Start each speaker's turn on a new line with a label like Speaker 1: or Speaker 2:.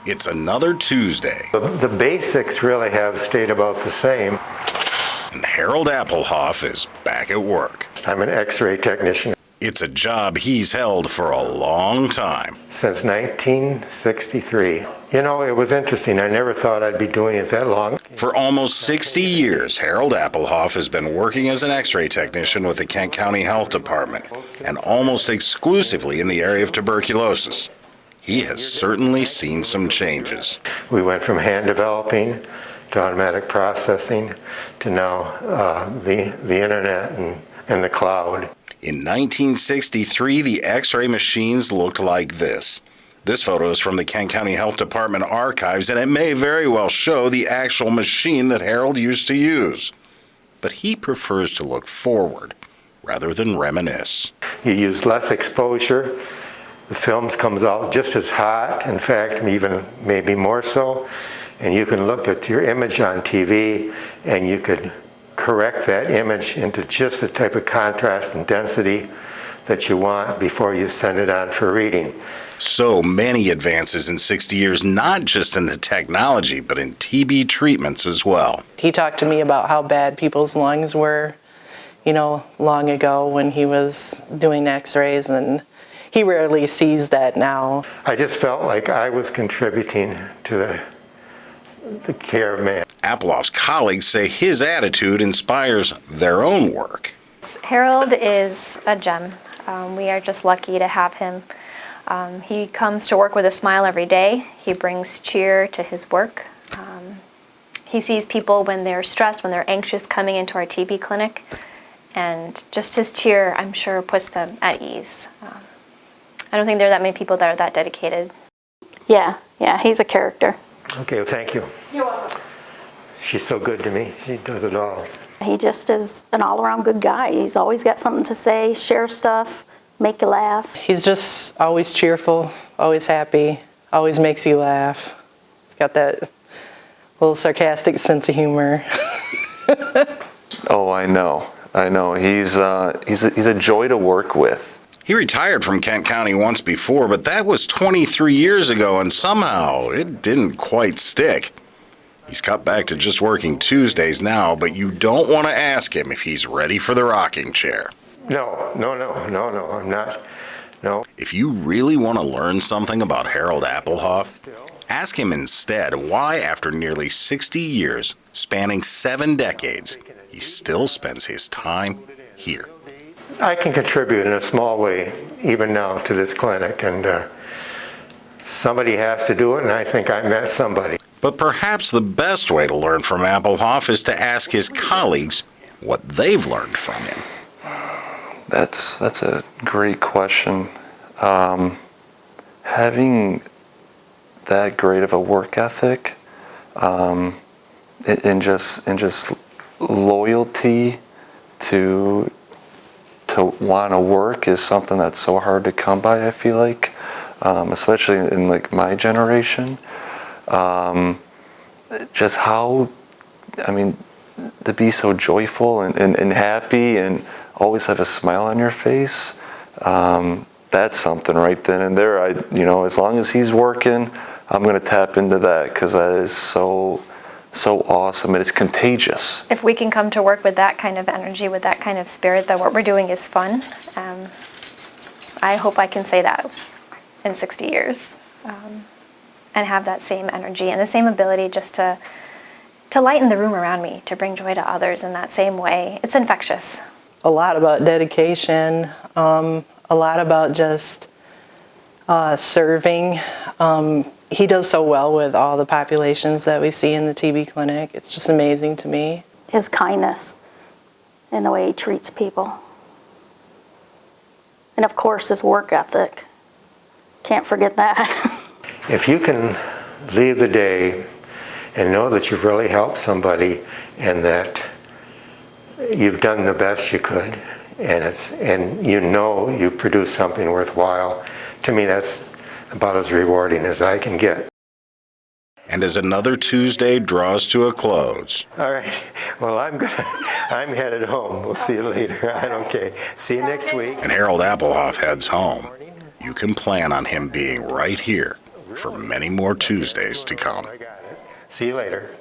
Speaker 1: It's another Tuesday.
Speaker 2: The basics really have stayed about the same.
Speaker 1: And Harold Applehof is back at work.
Speaker 2: I'm an X-ray technician.
Speaker 1: It's a job he's held for a long time.
Speaker 2: Since 1963. You know, it was interesting. I never thought I'd be doing it that long.
Speaker 1: For almost 60 years, Harold Applehof has been working as an X-ray technician with the Kent County Health Department, and almost exclusively in the area of tuberculosis. He has certainly seen some changes.
Speaker 2: We went from hand developing to automatic processing to now the internet and the cloud.
Speaker 1: In 1963, the X-ray machines looked like this. This photo is from the Kent County Health Department archives, and it may very well show the actual machine that Harold used to use. But he prefers to look forward rather than reminisce.
Speaker 2: You use less exposure. The films comes out just as hot, in fact, even maybe more so. And you can look at your image on TV and you could correct that image into just the type of contrast and density that you want before you send it on for reading.
Speaker 1: So many advances in 60 years, not just in the technology, but in TB treatments as well.
Speaker 3: He talked to me about how bad people's lungs were, long ago when he was doing x-rays, and he rarely sees that now.
Speaker 2: I just felt like I was contributing to the care of man.
Speaker 1: Applehof's colleagues say his attitude inspires their own work.
Speaker 4: Harold is a gem. We are just lucky to have him. He comes to work with a smile every day. He brings cheer to his work. He sees people when they're stressed, when they're anxious, coming into our TB clinic, and just his cheer, I'm sure, puts them at ease. I don't think there are that many people that are that dedicated.
Speaker 5: Yeah, he's a character.
Speaker 2: Okay, well, thank you.
Speaker 4: You're welcome.
Speaker 2: She's so good to me. She does it all.
Speaker 5: He just is an all-around good guy. He's always got something to say, share stuff, make you laugh.
Speaker 3: He's just always cheerful, always happy, always makes you laugh. He's got that little sarcastic sense of humor.
Speaker 6: Oh, I know. He's a joy to work with.
Speaker 1: He retired from Kent County once before, but that was 23 years ago, and somehow it didn't quite stick. He's cut back to just working Tuesdays now, but you don't want to ask him if he's ready for the rocking chair.
Speaker 2: No, I'm not. No.
Speaker 1: If you really want to learn something about Harold Applehof, ask him instead why, after nearly 60 years, spanning 7 decades, he still spends his time here.
Speaker 2: I can contribute in a small way, even now, to this clinic, and somebody has to do it, and I think I met somebody.
Speaker 1: But perhaps the best way to learn from Applehof is to ask his colleagues what they've learned from him.
Speaker 6: That's a great question. Having that great of a work ethic, and just loyalty to want to work is something that's so hard to come by, I feel like, especially in like my generation. Just how, to be so joyful and happy and always have a smile on your face, that's something right then and there. As long as he's working, I'm going to tap into that, because that is so awesome, and it's contagious.
Speaker 4: If we can come to work with that kind of energy, with that kind of spirit, that what we're doing is fun, I hope I can say that in 60 years. And have that same energy and the same ability just to lighten the room around me, to bring joy to others in that same way. It's infectious.
Speaker 3: A lot about dedication, a lot about just serving. He does so well with all the populations that we see in the TB clinic. It's just amazing to me.
Speaker 5: His kindness and the way he treats people. And of course, his work ethic. Can't forget that.
Speaker 2: If you can leave the day and know that you've really helped somebody and that you've done the best you could, and you produce something worthwhile, to me that's about as rewarding as I can get.
Speaker 1: And as another Tuesday draws to a close.
Speaker 2: All right. Well, I'm headed home. We'll see you later. Okay. See you next week.
Speaker 1: And Harold Applehof heads home. You can plan on him being right here for many more Tuesdays to come.
Speaker 2: I got it. See you later.